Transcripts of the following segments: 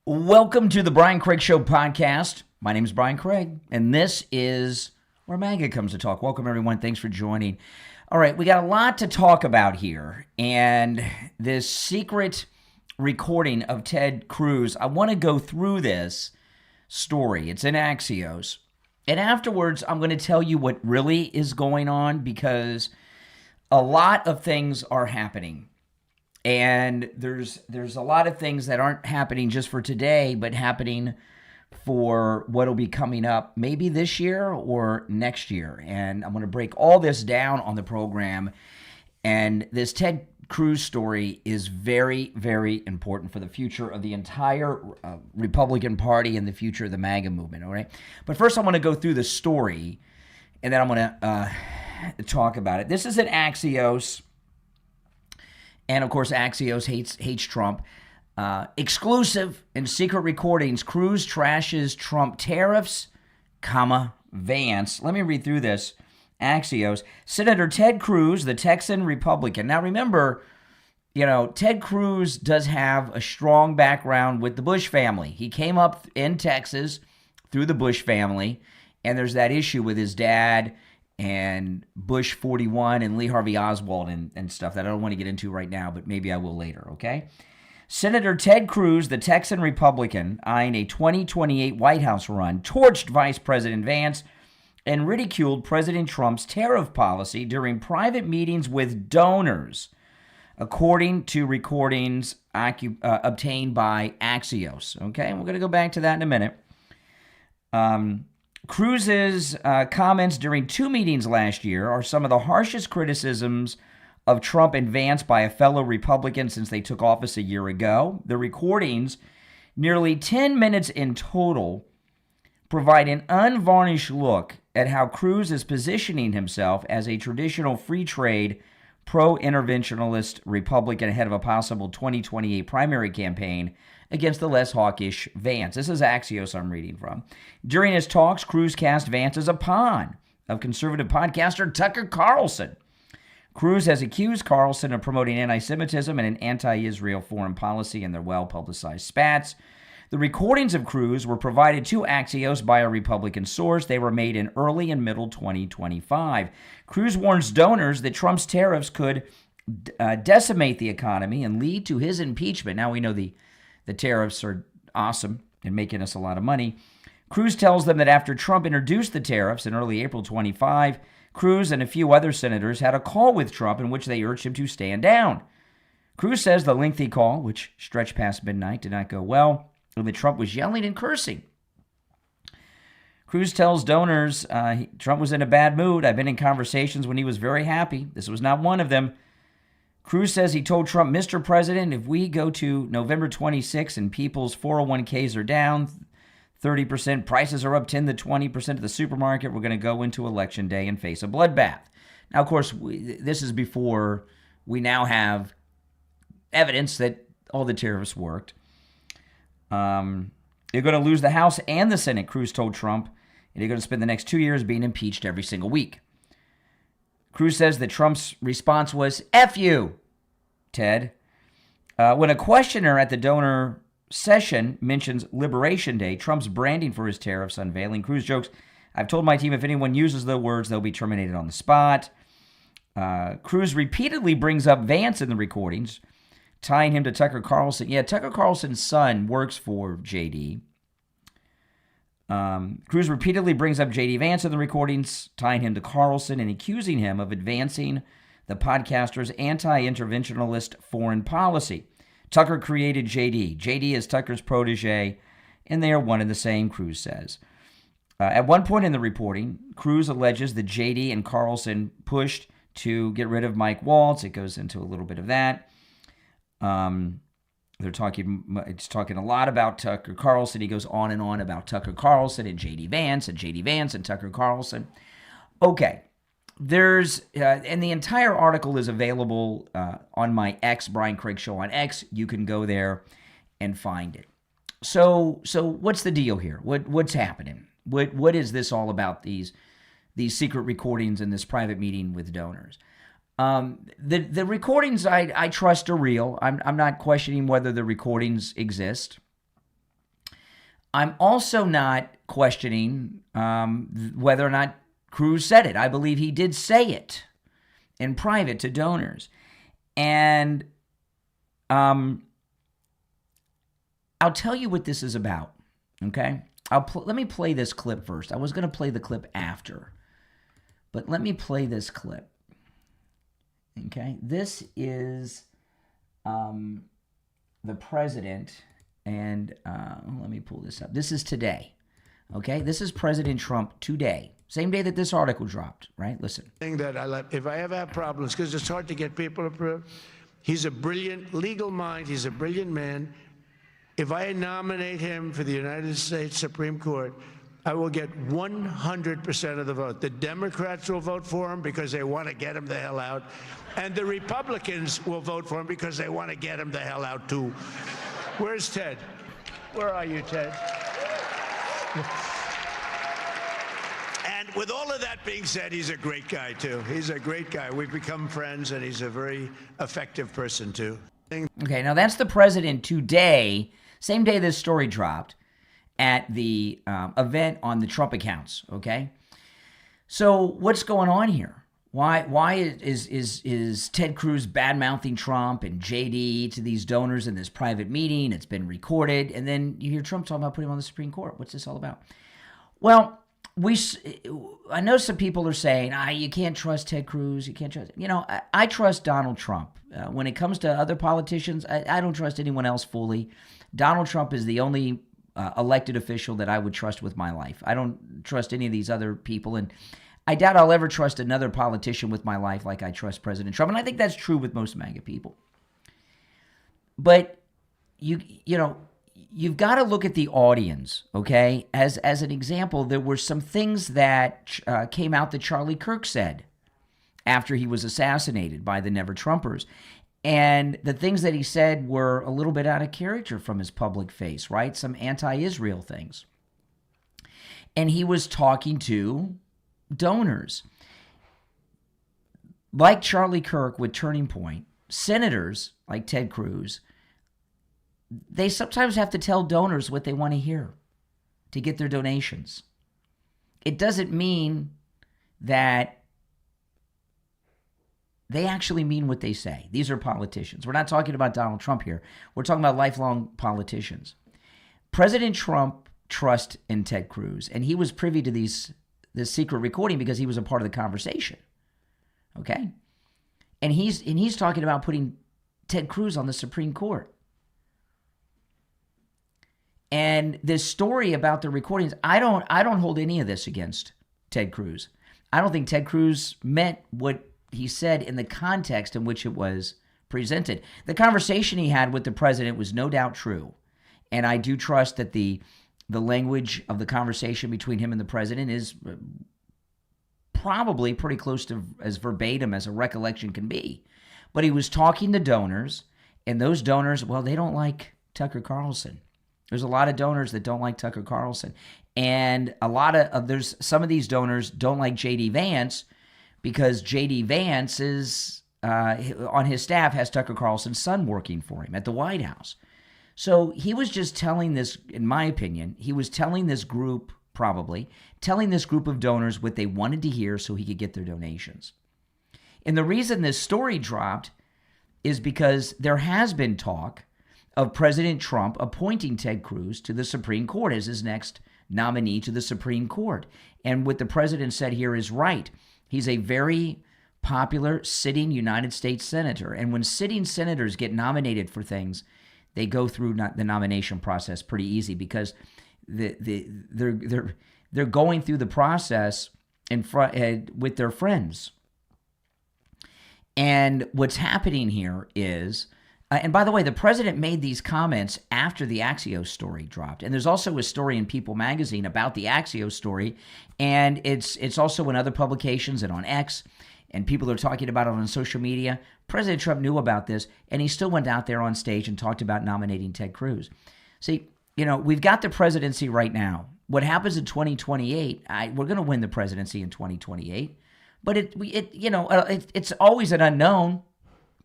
Welcome to the Brian Craig Show podcast. My name is Brian Craig, and this is where MAGA comes to talk. Welcome, everyone. Thanks for joining. All right, we got a lot to talk about here, and this secret recording of Ted Cruz, I want to go through this story. It's in Axios, and afterwards, I'm going to tell you what really is going on because a lot of things are happening. And there's a lot of things that aren't happening just for today, but happening for what will be coming up maybe this year or next year. And I'm going to break all this down on the program. And this Ted Cruz story is very, very important for the future of the entire Republican Party and the future of the MAGA movement, all right? But first, I want to go through the story, and then I'm going to talk about it. This is at Axios. And, of course, Axios hates Trump. Exclusive and secret recordings. Cruz trashes Trump tariffs, Vance. Let me read through this. Axios. Senator Ted Cruz, the Texan Republican. Now, remember, Ted Cruz does have a strong background with the Bush family. He came up in Texas through the Bush family, and there's that issue with his dad and Bush 41 and Lee Harvey Oswald and stuff that I don't want to get into right now, but maybe I will later, okay? Senator Ted Cruz, the Texan Republican, eyeing a 2028 White House run, torched Vice President Vance and ridiculed President Trump's tariff policy during private meetings with donors, according to recordings obtained by Axios, okay? And we're going to go back to that in a minute. Cruz's comments during two meetings last year are some of the harshest criticisms of Trump and Vance by a fellow Republican since they took office a year ago. The recordings, nearly 10 minutes in total, provide an unvarnished look at how Cruz is positioning himself as a traditional free trade, pro-interventionalist Republican ahead of a possible 2028 primary campaign against the less hawkish Vance. This is Axios I'm reading from. During his talks, Cruz cast Vance as a pawn of conservative podcaster Tucker Carlson. Cruz has accused Carlson of promoting anti-Semitism and an anti-Israel foreign policy in their well-publicized spats. The recordings of Cruz were provided to Axios by a Republican source. They were made in early and middle 2025. Cruz warns donors that Trump's tariffs could decimate the economy and lead to his impeachment. Now we know the tariffs are awesome and making us a lot of money. Cruz tells them that after Trump introduced the tariffs in early April 25, Cruz and a few other senators had a call with Trump in which they urged him to stand down. Cruz says the lengthy call, which stretched past midnight, did not go well, and that Trump was yelling and cursing. Cruz tells donors Trump was in a bad mood. I've been in conversations when he was very happy. This was not one of them. Cruz says he told Trump, Mr. President, if we go to November 26 and people's 401ks are down 30%, prices are up 10 to 20% at the supermarket, we're going to go into Election Day and face a bloodbath. Now, of course, this is before we now have evidence that all the tariffs worked. You're going to lose the House and the Senate, Cruz told Trump, and you're going to spend the next 2 years being impeached every single week. Cruz says that Trump's response was, F you, Ted. When a questioner at the donor session mentions Liberation Day, Trump's branding for his tariffs unveiling, Cruz jokes, I've told my team if anyone uses the words, they'll be terminated on the spot. Cruz repeatedly brings up Vance in the recordings, tying him to Tucker Carlson. Yeah, Tucker Carlson's son works for JD. Cruz repeatedly brings up JD Vance in the recordings, tying him to Carlson and accusing him of advancing the podcaster's anti-interventionalist foreign policy. Tucker created JD. JD is Tucker's protege, and they are one and the same, Cruz says. At one point in the reporting, Cruz alleges that JD and Carlson pushed to get rid of Mike Waltz. It goes into a little bit of that. It's talking a lot about Tucker Carlson. He goes on and on about Tucker Carlson and JD Vance and Tucker Carlson. Okay. And the entire article is available on my X, Brian Craig Show on X. You can go there and find it. So what's the deal here? What's happening? What is this all about, these secret recordings in this private meeting with donors? The recordings I trust are real. I'm not questioning whether the recordings exist. I'm also not questioning whether or not Cruz said it. I believe he did say it in private to donors. And I'll tell you what this is about, okay? Let me play this clip first. I was going to play the clip after, but let me play this clip, okay? This is the president, and let me pull this up. This is today, okay? This is President Trump today, same day that this article dropped, right? Listen. That if I ever have problems, because it's hard to get people approved, he's a brilliant legal mind. He's a brilliant man. If I nominate him for the United States Supreme Court, I will get 100% of the vote. The Democrats will vote for him because they want to get him the hell out. And the Republicans will vote for him because they want to get him the hell out, too. Where's Ted? Where are you, Ted? And with all of that being said, he's a great guy, too. He's a great guy. We've become friends, and he's a very effective person, too. Okay, now that's the president today, same day this story dropped, at the event on the Trump accounts, okay? So what's going on here? Why is Ted Cruz bad-mouthing Trump and JD to these donors in this private meeting? It's been recorded, and then you hear Trump talking about putting him on the Supreme Court. What's this all about? Well, I know some people are saying, you can't trust Ted Cruz, you can't trust... I trust Donald Trump. When it comes to other politicians, I don't trust anyone else fully. Donald Trump is the only elected official that I would trust with my life. I don't trust any of these other people, and I doubt I'll ever trust another politician with my life like I trust President Trump, and I think that's true with most MAGA people. But you've got to look at the audience, okay? As an example, there were some things that came out that Charlie Kirk said after he was assassinated by the Never Trumpers. And the things that he said were a little bit out of character from his public face, right? Some anti-Israel things. And he was talking to donors. Like Charlie Kirk with Turning Point, senators like Ted Cruz, they sometimes have to tell donors what they want to hear to get their donations. It doesn't mean that they actually mean what they say. These are politicians. We're not talking about Donald Trump here. We're talking about lifelong politicians. President Trump trusts in Ted Cruz, and he was privy to this secret recording because he was a part of the conversation. Okay? And he's talking about putting Ted Cruz on the Supreme Court. And this story about the recordings, I don't hold any of this against Ted Cruz. I don't think Ted Cruz meant what he said in the context in which it was presented. The conversation he had with the president was no doubt true. And I do trust that the language of the conversation between him and the president is probably pretty close to as verbatim as a recollection can be. But he was talking to donors, and those donors, well, they don't like Tucker Carlson. There's a lot of donors that don't like Tucker Carlson. And there's some of these donors don't like JD Vance because JD Vance is on his staff has Tucker Carlson's son working for him at the White House. So he was just telling this, in my opinion, he was telling this group of donors what they wanted to hear so he could get their donations. And the reason this story dropped is because there has been talk of President Trump appointing Ted Cruz to the Supreme Court as his next nominee to the Supreme Court. And what the president said here is right. He's a very popular sitting United States senator. And when sitting senators get nominated for things, they go through the nomination process pretty easy because they're going through the process in front with their friends. And what's happening here is, and by the way, the president made these comments after the Axios story dropped. And there's also a story in People magazine about the Axios story. And it's also in other publications and on X. And people are talking about it on social media. President Trump knew about this, and he still went out there on stage and talked about nominating Ted Cruz. See, we've got the presidency right now. What happens in 2028, we're going to win the presidency in 2028. But it's always an unknown.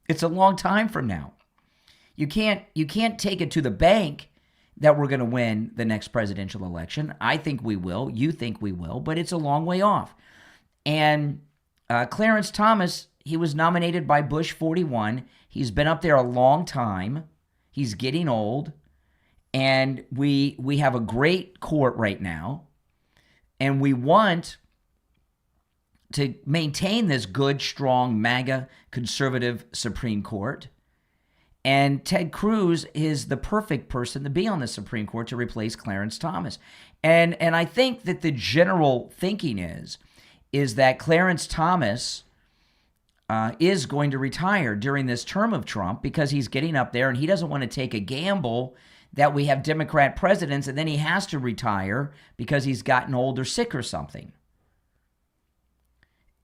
It's a long time from now. You can't take it to the bank that we're going to win the next presidential election. I think we will. You think we will, but it's a long way off. And Clarence Thomas, he was nominated by Bush 41. He's been up there a long time. He's getting old. And we have a great court right now. And we want to maintain this good, strong, MAGA, conservative Supreme Court. And Ted Cruz is the perfect person to be on the Supreme Court to replace Clarence Thomas. And I think that the general thinking is that Clarence Thomas is going to retire during this term of Trump because he's getting up there and he doesn't want to take a gamble that we have Democrat presidents and then he has to retire because he's gotten old or sick or something.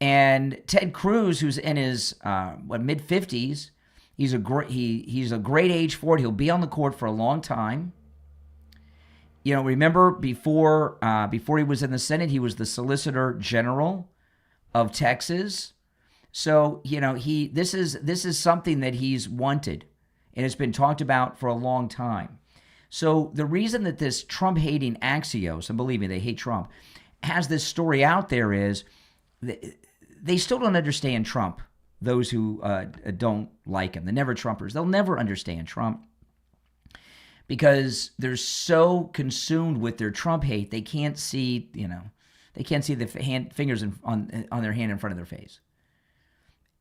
And Ted Cruz, who's in his mid-50s, he's a great age for it. He'll be on the court for a long time. You know, remember before he was in the Senate, he was the Solicitor General of Texas. So, you know, this is something that he's wanted, and it's been talked about for a long time. So the reason that this Trump-hating Axios, and believe me, they hate Trump, has this story out there is they still don't understand Trump. Those who don't like him, the never-Trumpers, they'll never understand Trump because they're so consumed with their Trump hate, they can't see, the fingers on their hand in front of their face.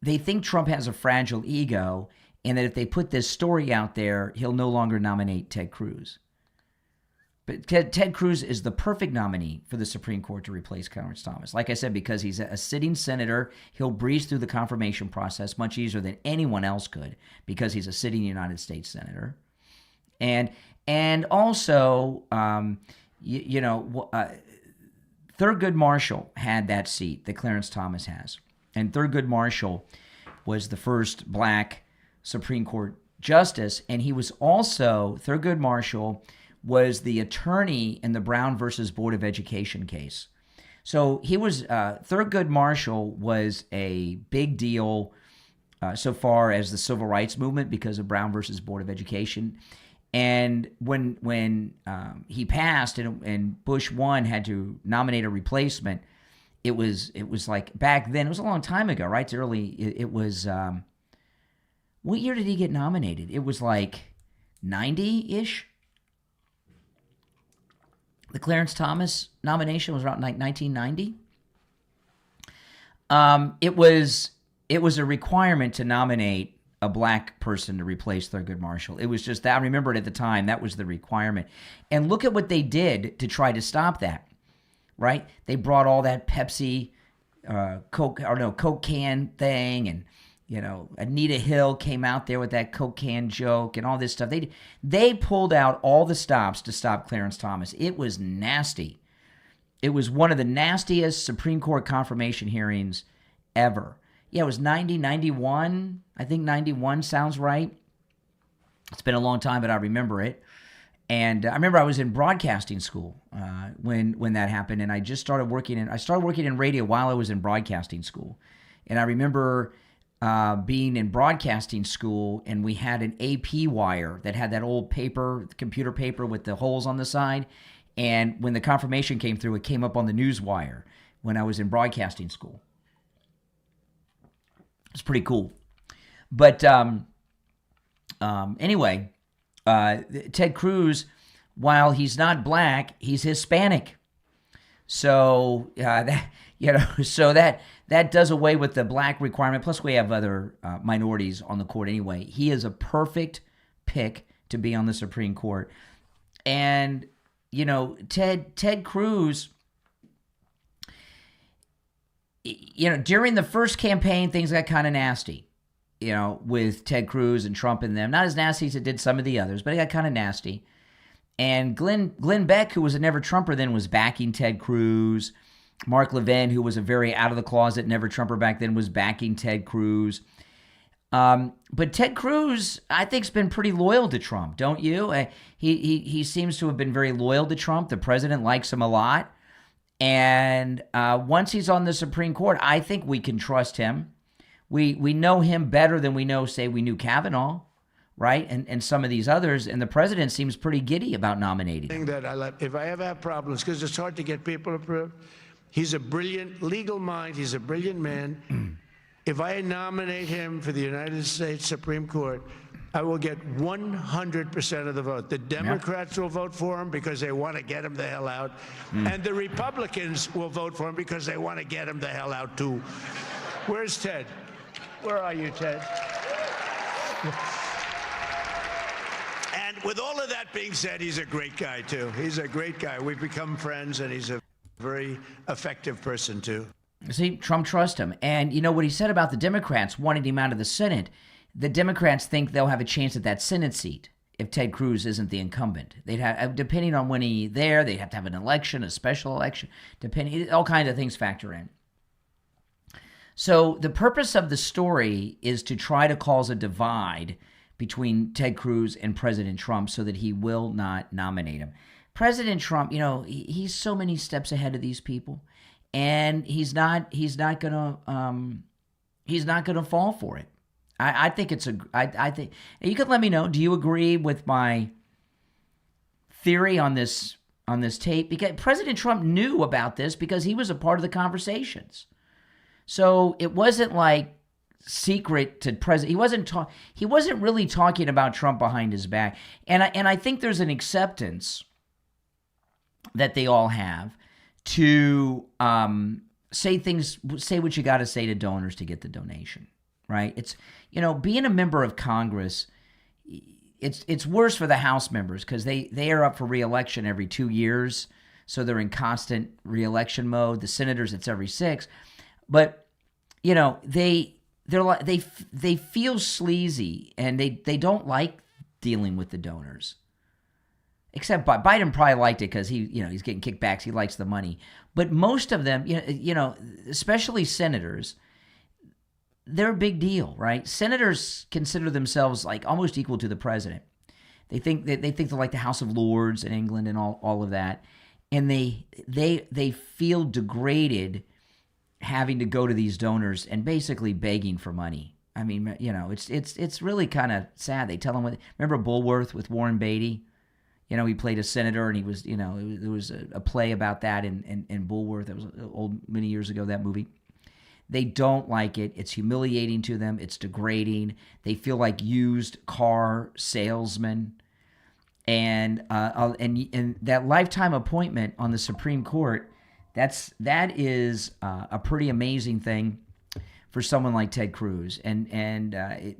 They think Trump has a fragile ego and that if they put this story out there, he'll no longer nominate Ted Cruz. But Ted Cruz is the perfect nominee for the Supreme Court to replace Clarence Thomas. Like I said, because he's a sitting senator, he'll breeze through the confirmation process much easier than anyone else could because he's a sitting United States senator. And also, Thurgood Marshall had that seat that Clarence Thomas has. And Thurgood Marshall was the first black Supreme Court justice, and he was also, Thurgood Marshall was the attorney in the Brown versus Board of Education case. So he was, Thurgood Marshall was a big deal so far as the civil rights movement because of Brown versus Board of Education. And when he passed and Bush 1 had to nominate a replacement, it was like back then, it was a long time ago, right? It's early, it was, what year did he get nominated? It was like 90-ish. The Clarence Thomas nomination was around like 1990. It was a requirement to nominate a black person to replace Thurgood Marshall. It was just that. I remember it at the time. That was the requirement. And look at what they did to try to stop that, right? They brought all that Pepsi, Coke can thing, and Anita Hill came out there with that Coke can joke and all this stuff. They pulled out all the stops to stop Clarence Thomas. It was nasty. It was one of the nastiest Supreme Court confirmation hearings ever. Yeah, it was 90, 91. I think 91 sounds right. It's been a long time, but I remember it. And I remember I was in broadcasting school when that happened, and I just started working in radio while I was in broadcasting school. And I remember being in broadcasting school, and we had an AP wire that had that old paper, computer paper with the holes on the side. And when the confirmation came through, it came up on the news wire when I was in broadcasting school. It's pretty cool. But anyway, Ted Cruz, while he's not black, he's Hispanic. So that does away with the black requirement. Plus, we have other minorities on the court anyway. He is a perfect pick to be on the Supreme Court. And Ted Cruz, during the first campaign, things got kind of nasty, with Ted Cruz and Trump and them. Not as nasty as it did some of the others, but it got kind of nasty. And Glenn Beck, who was a never-Trumper then, was backing Ted Cruz. Mark Levin, who was a very out-of-the-closet never-Trumper back then, was backing Ted Cruz. But Ted Cruz, I think, has been pretty loyal to Trump, don't you? He seems to have been very loyal to Trump. The president likes him a lot. And once he's on the Supreme Court, I think we can trust him. We know him better than we knew Kavanaugh. right? And some of these others, and the president seems pretty giddy about nominating him. That I like, if I ever have problems, because it's hard to get people approved, he's a brilliant legal mind. He's a brilliant man. If I nominate him for the United States Supreme Court, I will get 100% of the vote. The Democrats will vote for him because they want to get him the hell out. And the Republicans will vote for him because they want to get him the hell out, too. Where's Ted? Where are you, Ted? And with all of that being said, he's a great guy, too. He's a great guy. We've become friends, and he's a very effective person, too. See, Trump trusts him. And you know what he said about the Democrats wanting him out of the Senate? The Democrats think they'll have a chance at that Senate seat if Ted Cruz isn't the incumbent. They'd have, depending on when he's there, they'd have to have an election, a special election, depending, all kinds of things factor in. So the purpose of the story is to try to cause a divide between Ted Cruz and President Trump so that he will not nominate him. President Trump, you know, he's so many steps ahead of these people, and he's not gonna fall for it. I think I think you could let me know. Do you agree with my theory on this tape? Because President Trump knew about this because he was a part of the conversations. So it wasn't like secret to president. He wasn't really talking about Trump behind his back. And I think there's an acceptance that they all have to say what you got to say to donors to get the donation. Right? It's, you know, being a member of Congress, it's worse for the House members because they are up for re-election every 2 years, so they're in constant re-election mode. The senators, it's every 6, but you know they feel sleazy and they don't like dealing with the donors. Except Biden probably liked it because he's getting kickbacks. He likes the money, but most of them, you know, especially senators, they're a big deal, right? Senators consider themselves like almost equal to the president. They think they're like the House of Lords in England and all of that, and they feel degraded having to go to these donors and basically begging for money. I mean, you know, it's really kind of sad. They tell them remember Bulworth with Warren Beatty? You know, he played a senator, and he was, you know, there was a play about that in Bulworth. That was many years ago, that movie. They don't like it. It's humiliating to them. It's degrading. They feel like used car salesmen. And that lifetime appointment on the Supreme Court, that is a pretty amazing thing for someone like Ted Cruz, and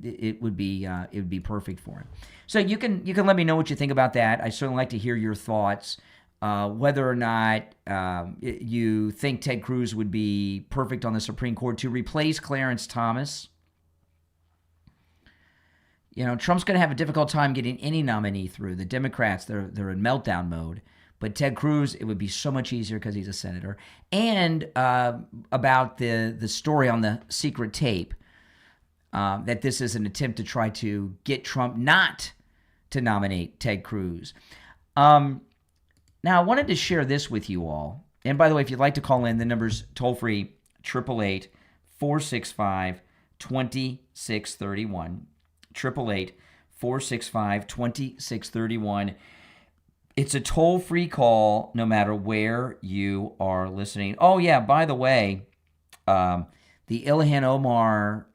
it would be perfect for him. So you can let me know what you think about that. I certainly like to hear your thoughts. Whether or not you think Ted Cruz would be perfect on the Supreme Court to replace Clarence Thomas. You know, Trump's going to have a difficult time getting any nominee through. The Democrats, they're in meltdown mode. But Ted Cruz, it would be so much easier because he's a senator. And about the story on the secret tape, that this is an attempt to try to get Trump not to nominate Ted Cruz. Now, I wanted to share this with you all. And by the way, if you'd like to call in, the number's toll-free, 888-465-2631. 888-465-2631. It's a toll-free call no matter where you are listening. Oh, yeah, by the way, the Ilhan Omar,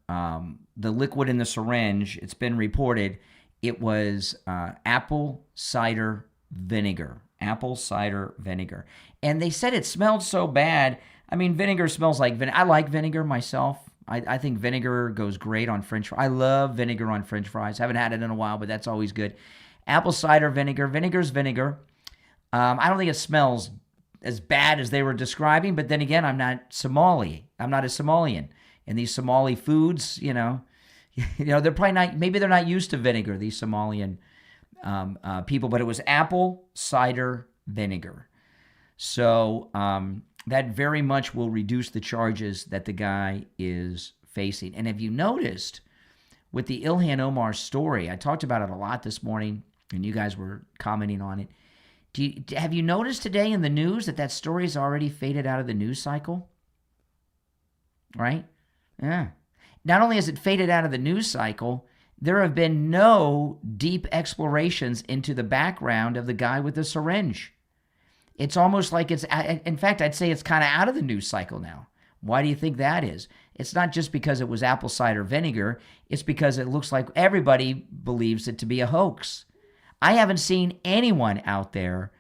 the liquid in the syringe, it's been reported, it was apple cider vinegar. Apple cider vinegar. And they said it smelled so bad. I mean, vinegar smells like vinegar. I like vinegar myself. I think vinegar goes great on French fries. I love vinegar on French fries. Haven't had it in a while, but that's always good. Apple cider vinegar. Vinegar's vinegar. I don't think it smells as bad as they were describing, but then again, I'm not Somali. I'm not a Somalian. And these Somali foods, you know, they're probably not, maybe they're not used to vinegar, these Somalian people, but it was apple cider vinegar. So that very much will reduce the charges that the guy is facing. And have you noticed with the Ilhan Omar story, I talked about it a lot this morning, and you guys were commenting on it. Have you noticed today in the news that story is already faded out of the news cycle? Right? Yeah. Not only has it faded out of the news cycle, there have been no deep explorations into the background of the guy with the syringe. It's almost like in fact, I'd say it's kind of out of the news cycle now. Why do you think that is? It's not just because it was apple cider vinegar. It's because it looks like everybody believes it to be a hoax. I haven't seen anyone out there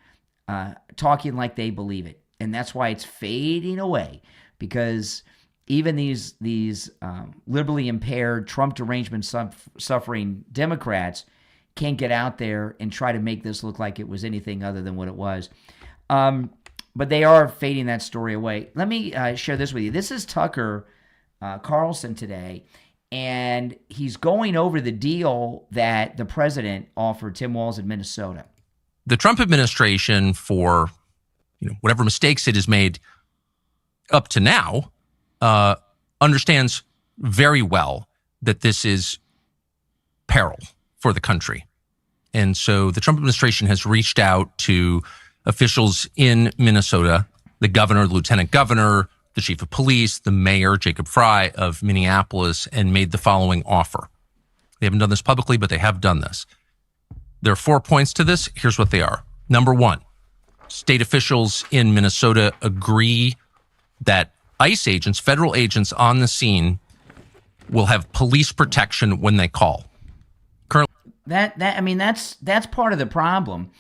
talking like they believe it. And that's why it's fading away, because even these liberally impaired, Trump derangement suffering Democrats can't get out there and try to make this look like it was anything other than what it was. But they are fading that story away. Let me share this with you. This is Tucker Carlson today, and he's going over the deal that the president offered Tim Walz in Minnesota. The Trump administration, for whatever mistakes it has made up to now, understands very well that this is peril for the country. And so the Trump administration has reached out to officials in Minnesota, the governor, the lieutenant governor, the chief of police, the mayor, Jacob Frey of Minneapolis, and made the following offer. They haven't done this publicly, but they have done this. There are 4 points to this. Here's what they are. Number one, state officials in Minnesota agree that ICE agents, federal agents on the scene, will have police protection when they call. Currently, that's part of the problem,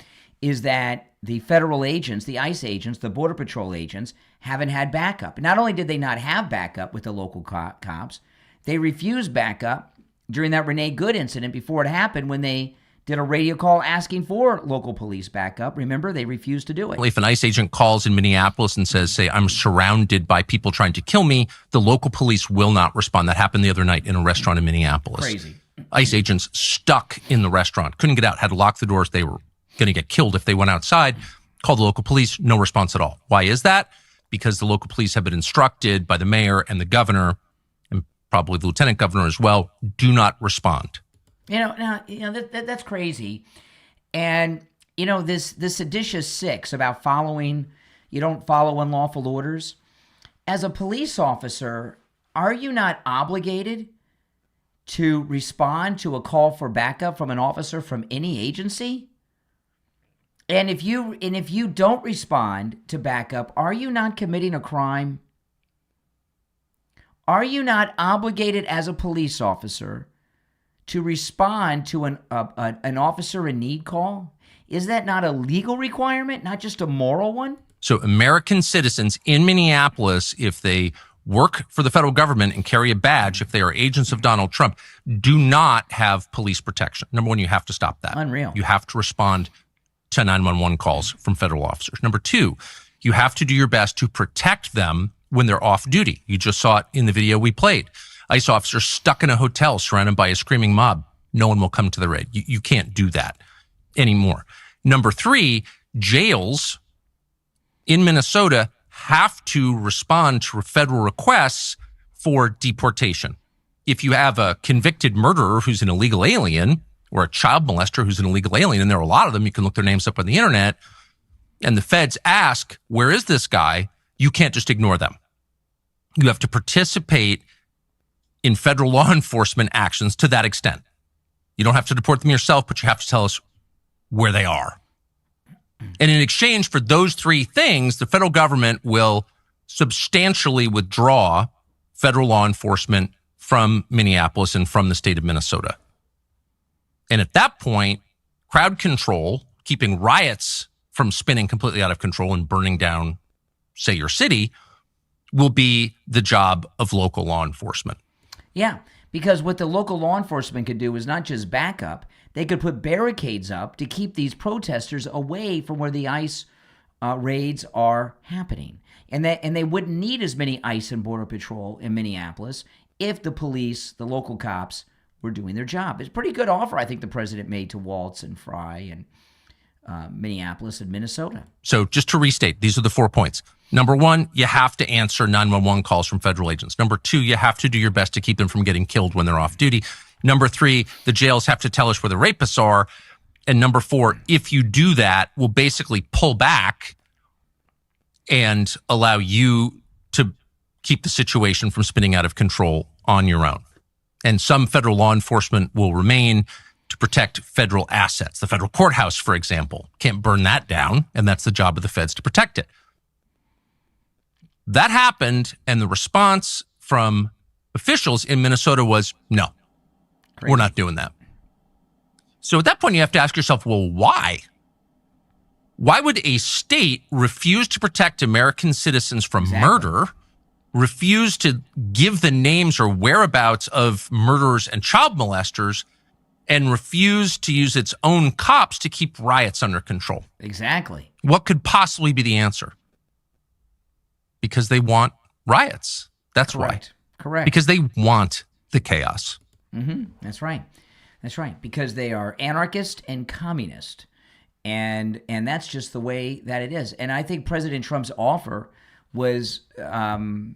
is that the federal agents, the ICE agents, the Border Patrol agents haven't had backup. Not only did they not have backup with the local cops, they refused backup during that Renee Good incident before it happened, when they did a radio call asking for local police backup. Remember, they refused to do it. If an ICE agent calls in Minneapolis and says, say, I'm surrounded by people trying to kill me, the local police will not respond. That happened the other night in a restaurant in Minneapolis. Crazy. ICE agents stuck in the restaurant, couldn't get out, had to lock the doors. They were going to get killed if they went outside. Called the local police, no response at all. Why is that? Because the local police have been instructed by the mayor and the governor, and probably the lieutenant governor as well, do not respond. That's crazy. And, this seditious six about you don't follow unlawful orders. As a police officer, are you not obligated to respond to a call for backup from an officer from any agency? And if you don't respond to backup, are you not committing a crime? Are you not obligated as a police officer to respond to an officer in need call? Is that not a legal requirement, not just a moral one? So American citizens in Minneapolis, if they work for the federal government and carry a badge, if they are agents of Donald Trump, do not have police protection. Number one, you have to stop that. Unreal. You have to respond to 911 calls from federal officers. Number two, you have to do your best to protect them when they're off duty. You just saw it in the video we played. ICE officers stuck in a hotel surrounded by a screaming mob. No one will come to the raid. You can't do that anymore. Number three, jails in Minnesota have to respond to federal requests for deportation. If you have a convicted murderer who's an illegal alien, or a child molester who's an illegal alien, and there are a lot of them, you can look their names up on the internet, and the feds ask, where is this guy? You can't just ignore them. You have to participate in federal law enforcement actions to that extent. You don't have to deport them yourself, but you have to tell us where they are. And in exchange for those three things, the federal government will substantially withdraw federal law enforcement from Minneapolis and from the state of Minnesota. And at that point, crowd control, keeping riots from spinning completely out of control and burning down, say, your city, will be the job of local law enforcement. Yeah, because what the local law enforcement could do is not just backup. They could put barricades up to keep these protesters away from where the ICE raids are happening. And they wouldn't need as many ICE and Border Patrol in Minneapolis if the police, the local cops, were doing their job. It's a pretty good offer, I think, the president made to Walz and Frey and Minneapolis and Minnesota. So just to restate, these are the 4 points. Number one, you have to answer 911 calls from federal agents. Number two, you have to do your best to keep them from getting killed when they're off duty. Number three, the jails have to tell us where the rapists are. And number four, if you do that, we'll basically pull back and allow you to keep the situation from spinning out of control on your own. And some federal law enforcement will remain to protect federal assets. The federal courthouse, for example, can't burn that down, and that's the job of the feds to protect it. That happened, and the response from officials in Minnesota was, no, we're not doing that. So at that point, you have to ask yourself, well, why? Why would a state refuse to protect American citizens from murder, refuse to give the names or whereabouts of murderers and child molesters, and refuse to use its own cops to keep riots under control? Exactly. What could possibly be the answer? Because they want riots. That's Correct. why. Correct. Because they want the chaos. Mm-hmm. That's right. That's right. Because they are anarchist and communist. And that's just the way that it is. And I think President Trump's offer was, I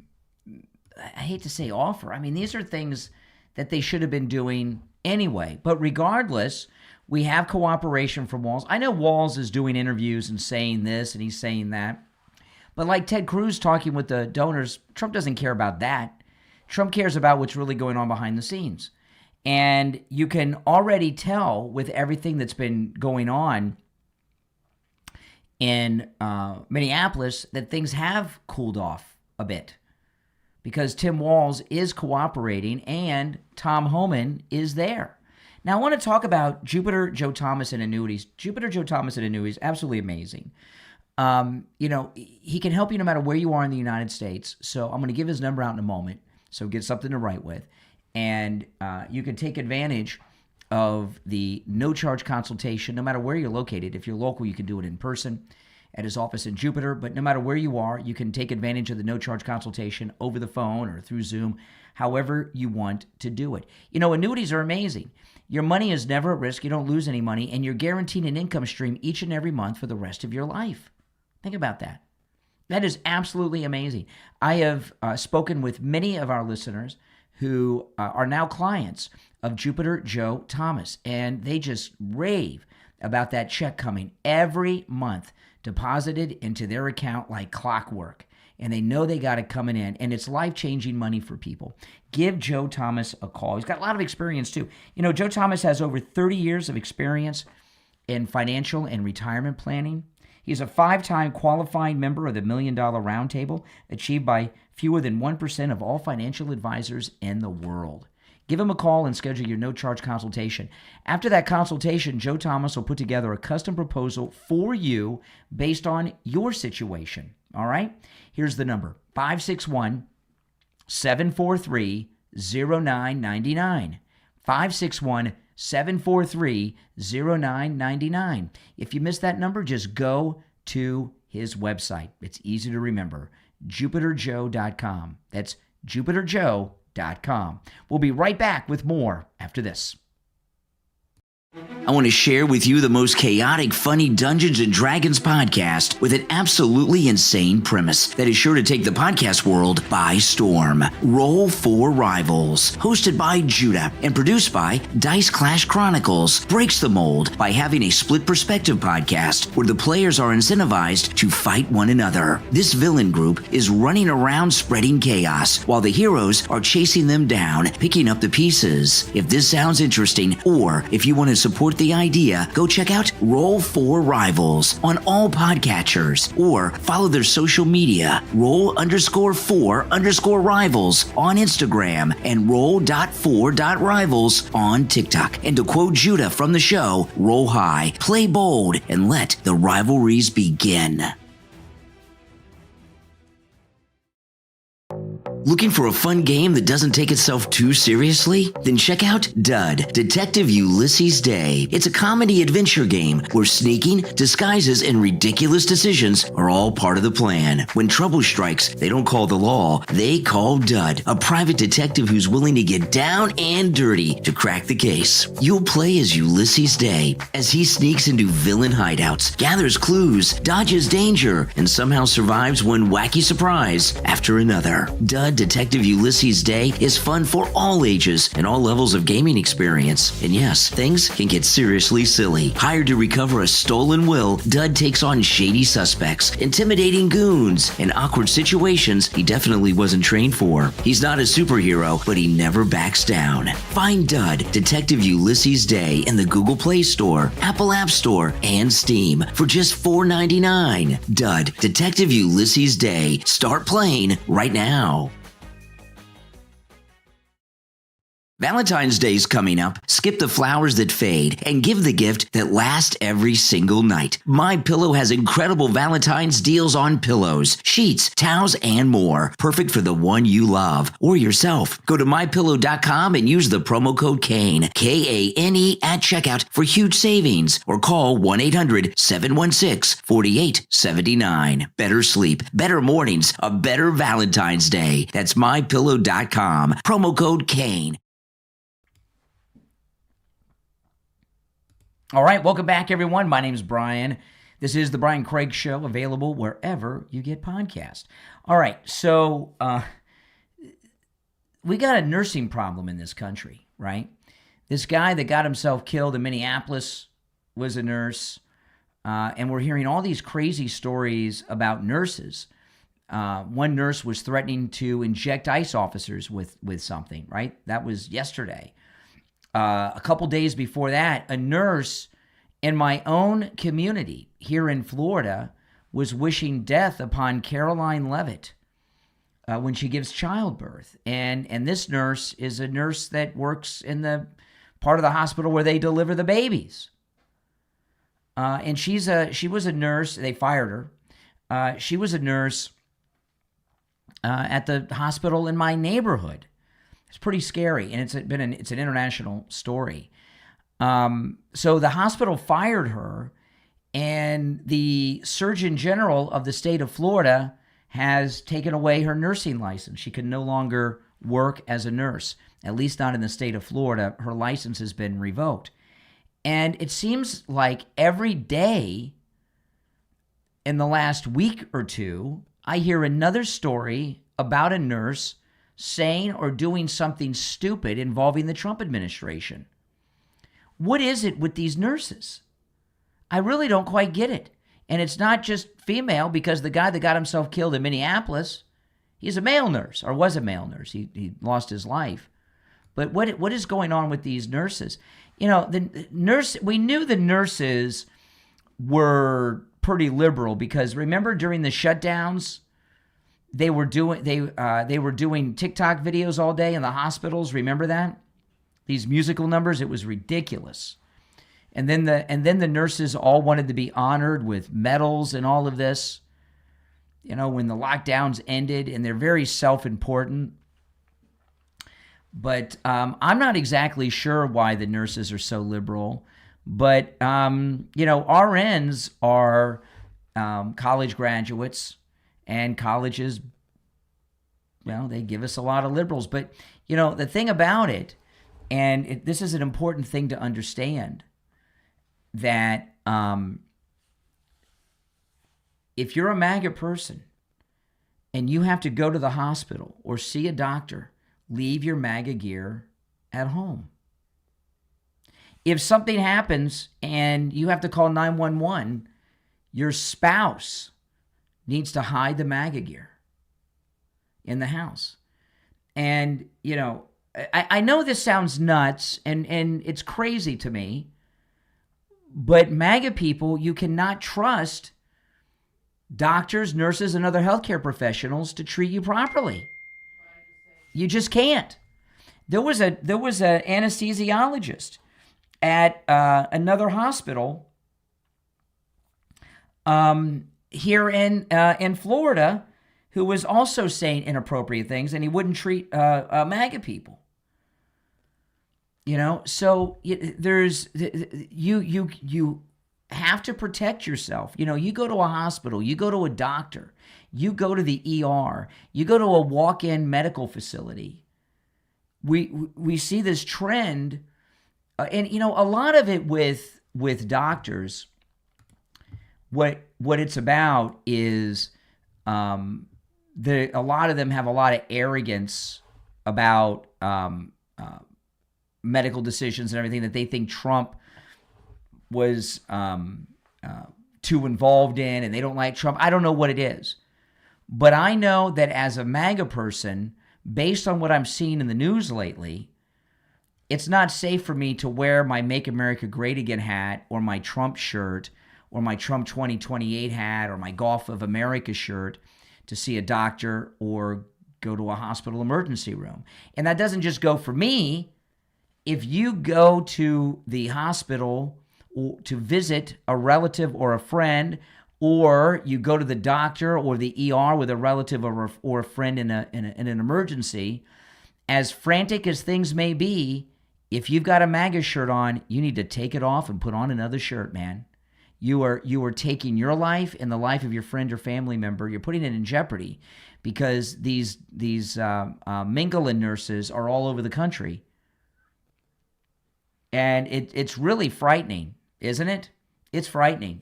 hate to say offer. I mean, these are things that they should have been doing anyway. But regardless, we have cooperation from Walz. I know Walz is doing interviews and saying this and he's saying that. But like Ted Cruz talking with the donors, Trump doesn't care about that. Trump cares about what's really going on behind the scenes. And you can already tell with everything that's been going on in Minneapolis that things have cooled off a bit because Tim Walz is cooperating and Tom Homan is there. Now, I want to talk about Jupiter Joe Thomas and annuities. Jupiter Joe Thomas and annuities, absolutely amazing. He can help you no matter where you are in the United States. So I'm going to give his number out in a moment. So get something to write with. And you can take advantage of the no-charge consultation no matter where you're located. If you're local, you can do it in person at his office in Jupiter. But no matter where you are, you can take advantage of the no-charge consultation over the phone or through Zoom, however you want to do it. Annuities are amazing. Your money is never at risk. You don't lose any money. And you're guaranteed an income stream each and every month for the rest of your life. Think about that. That is absolutely amazing. I have spoken with many of our listeners who are now clients of Jupiter Joe Thomas, and they just rave about that check coming every month, deposited into their account like clockwork. And they know they got it coming in, and it's life-changing money for people. Give Joe Thomas a call. He's got a lot of experience, too. Joe Thomas has over 30 years of experience in financial and retirement planning. He's a 5-time qualifying member of the $1 Million Roundtable, achieved by fewer than 1% of all financial advisors in the world. Give him a call and schedule your no-charge consultation. After that consultation, Joe Thomas will put together a custom proposal for you based on your situation. All right? Here's the number, 561-743-0999. 561-743-0999. If you missed that number, just go to his website. It's easy to remember, jupiterjoe.com. That's jupiterjoe.com. We'll be right back with more after this. I want to share with you the most chaotic, funny Dungeons & Dragons podcast with an absolutely insane premise that is sure to take the podcast world by storm. Roll for Rivals, hosted by Judah and produced by Dice Clash Chronicles, breaks the mold by having a split perspective podcast where the players are incentivized to fight one another. This villain group is running around spreading chaos while the heroes are chasing them down, picking up the pieces. If this sounds interesting, or if you want to support the idea, go check out Roll for Rivals on all podcatchers or follow their social media, roll_for_rivals on Instagram and roll.for.rivals on TikTok. And to quote Judah from the show, roll high, play bold, and let the rivalries begin. Looking for a fun game that doesn't take itself too seriously? Then check out Dud, Detective Ulysses Day. It's a comedy adventure game where sneaking, disguises, and ridiculous decisions are all part of the plan. When trouble strikes, they don't call the law, they call Dud, a private detective who's willing to get down and dirty to crack the case. You'll play as Ulysses Day as he sneaks into villain hideouts, gathers clues, dodges danger, and somehow survives one wacky surprise after another. Dud Dud Detective Ulysses Day is fun for all ages and all levels of gaming experience. And yes, things can get seriously silly. Hired to recover a stolen will, Dud takes on shady suspects, intimidating goons, and awkward situations he definitely wasn't trained for. He's not a superhero, but he never backs down. Find Dud Detective Ulysses Day in the Google Play Store, Apple App Store, and Steam for just $4.99. Dud Detective Ulysses Day. Start playing right now. Valentine's Day's coming up. Skip the flowers that fade and give the gift that lasts every single night. MyPillow has incredible Valentine's deals on pillows, sheets, towels, and more. Perfect for the one you love or yourself. Go to mypillow.com and use the promo code KANE, K-A-N-E, at checkout for huge savings, or call 1-800-716-4879. Better sleep, better mornings, a better Valentine's Day. That's mypillow.com. Promo code KANE. All right, welcome back, everyone. My name is Brian. This is the Brian Craig Show, available wherever you get podcasts. All right, so we got a nursing problem in this country, right? This guy that got himself killed in Minneapolis was a nurse, and we're hearing all these crazy stories about nurses. One nurse was threatening to inject ICE officers with something, right? That was yesterday. A couple days before that, a nurse in my own community here in Florida was wishing death upon Caroline Levitt when she gives childbirth. And this nurse is a nurse that works in the part of the hospital where they deliver the babies. And she was a nurse. They fired her. She was a nurse at the hospital in my neighborhood. It's pretty scary, and it's an international story. So the hospital fired her, and the Surgeon General of the state of Florida has taken away her nursing license. She can no longer work as a nurse, at least not in the state of Florida. Her license has been revoked. And it seems like every day in the last week or two, I hear another story about a nurse saying or doing something stupid involving the Trump administration. What is it with these nurses? I really don't quite get it. And it's not just female, because the guy that got himself killed in Minneapolis, he's a male nurse, or was a male nurse. He lost his life. But what is going on with these nurses? You know, we knew the nurses were pretty liberal, because remember during the shutdowns, they were doing TikTok videos all day in the hospitals. Remember that? These musical numbers, it was ridiculous. And then the nurses all wanted to be honored with medals and all of this. You know, when the lockdowns ended, and they're very self-important. But I'm not exactly sure why the nurses are so liberal. But you know, RNs are college graduates. And colleges, well, they give us a lot of liberals. But, you know, the thing about it, and this is an important thing to understand, that if you're a MAGA person and you have to go to the hospital or see a doctor, leave your MAGA gear at home. If something happens and you have to call 911, your spouse needs to hide the MAGA gear in the house. And, you know, I know this sounds nuts and it's crazy to me, but MAGA people, you cannot trust doctors, nurses, and other healthcare professionals to treat you properly. You just can't. There was an anesthesiologist at another hospital here in Florida, who was also saying inappropriate things, and he wouldn't treat MAGA people. You know, so there's you have to protect yourself. You know, you go to a hospital, you go to a doctor, you go to the ER, you go to a walk-in medical facility. We see this trend, and you know, a lot of it with doctors. What it's about is a lot of them have a lot of arrogance about medical decisions and everything that they think Trump was too involved in, and they don't like Trump. I don't know what it is. But I know that as a MAGA person, based on what I'm seeing in the news lately, it's not safe for me to wear my Make America Great Again hat or my Trump shirt or my Trump 2028 hat or my Golf of America shirt to see a doctor or go to a hospital emergency room. And that doesn't just go for me. If you go to the hospital to visit a relative or a friend, or you go to the doctor or the ER with a relative or a friend in an emergency, as frantic as things may be, if you've got a MAGA shirt on, you need to take it off and put on another shirt, man. You are taking your life and the life of your friend or family member. You're putting it in jeopardy because these Mingling nurses are all over the country. And it's really frightening, isn't it? It's frightening.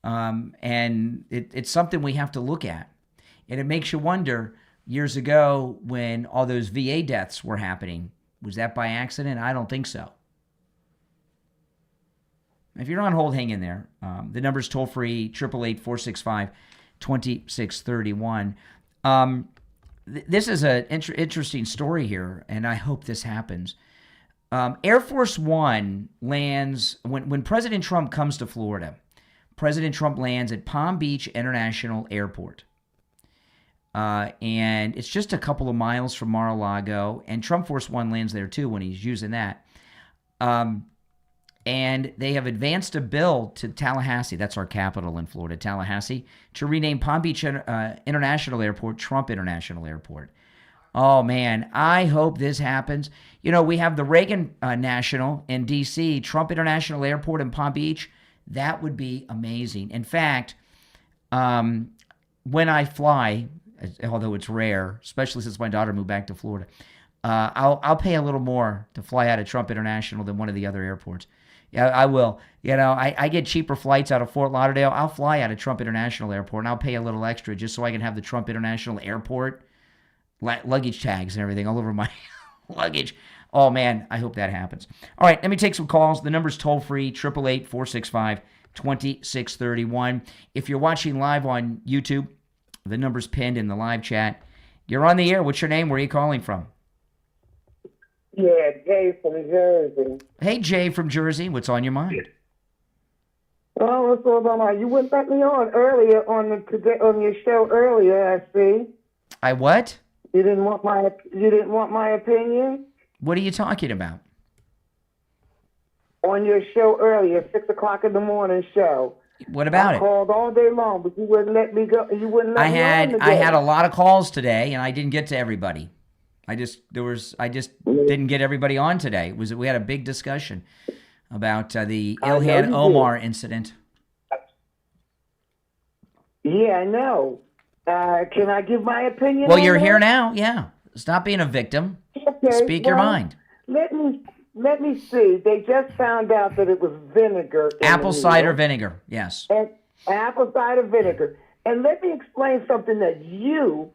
And it's something we have to look at. And it makes you wonder, years ago when all those VA deaths were happening, was that by accident? I don't think so. If you're on hold, hang in there. The number's toll-free, 888-465-2631. This is an interesting story here, and I hope this happens. Air Force One lands, when President Trump comes to Florida, President Trump lands at Palm Beach International Airport. And it's just a couple of miles from Mar-a-Lago, and Trump Force One lands there too when he's using that. And they have advanced a bill to Tallahassee, that's our capital in Florida, Tallahassee, to rename Palm Beach International Airport Trump International Airport. Oh, man, I hope this happens. You know, we have the Reagan National in D.C., Trump International Airport in Palm Beach. That would be amazing. In fact, when I fly, although it's rare, especially since my daughter moved back to Florida, I'll pay a little more to fly out of Trump International than one of the other airports. Yeah, I will. You know, I get cheaper flights out of Fort Lauderdale. I'll fly out of Trump International Airport, and I'll pay a little extra just so I can have the Trump International Airport luggage tags and everything all over my luggage. Oh, man, I hope that happens. All right, let me take some calls. The number's toll-free, 888-465-2631. If you're watching live on YouTube, the number's pinned in the live chat. You're on the air. What's your name? Where are you calling from? Yeah, Jay from Jersey. Hey, Jay from Jersey. What's on your mind? Oh, what's going on? You wouldn't let me on earlier on your show earlier. I see. I what? You didn't want my opinion. What are you talking about? On your show earlier, 6:00 in the morning show. What about it? I called all day long, but you wouldn't let me go. You wouldn't let me on today. I had a lot of calls today, and I didn't get to everybody. I just didn't get everybody on today. We had a big discussion about the Ilhan Omar incident. Yeah, I know. Can I give my opinion? Well, you're here now. Yeah, stop being a victim. Okay, Speak your mind. Let me see. They just found out that it was vinegar. Apple cider vinegar. Yes. And apple cider vinegar. And let me explain something that you,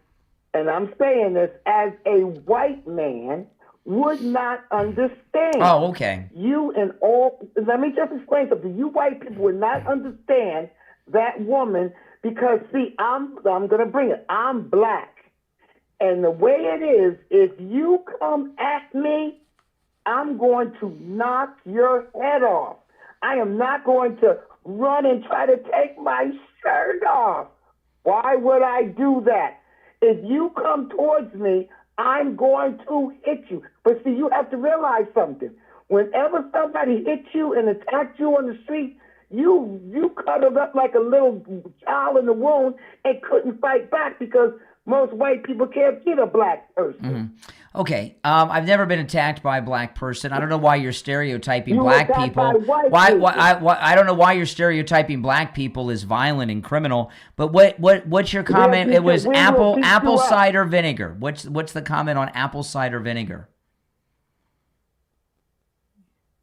and I'm saying this as a white man, would not understand. Oh, okay. Let me just explain something. You white people would not understand that woman because, see, I'm going to bring it. I'm black. And the way it is, if you come at me, I'm going to knock your head off. I am not going to run and try to take my shirt off. Why would I do that? If you come towards me, I'm going to hit you. But see, you have to realize something. Whenever somebody hits you and attacks you on the street, you cuddled up like a little child in the womb and couldn't fight back because most white people can't get a black person. Mm-hmm. Okay, I've never been attacked by a black person. I don't know why you're stereotyping black people. I don't know why you're stereotyping black people as violent and criminal. But what's your comment? It was apple cider vinegar. What's the comment on apple cider vinegar?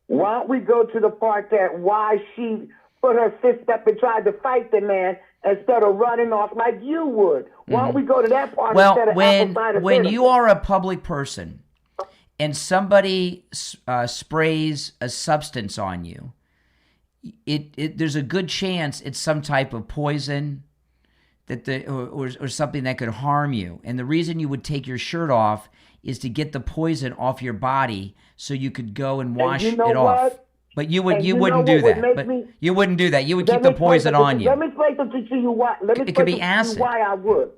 Why don't we go to the part that why she put her fist up and tried to fight the man instead of running off like you would. Why don't we go to that part instead of apple cider when vinegar? you are a public person and somebody sprays a substance on you, there's a good chance it's some type of poison or something that could harm you. And the reason you would take your shirt off is to get the poison off your body so you could go and wash it off. But you wouldn't do that. But you wouldn't do that. You would keep the poison on you. Let me explain something to you why. It could be acid. Why I would.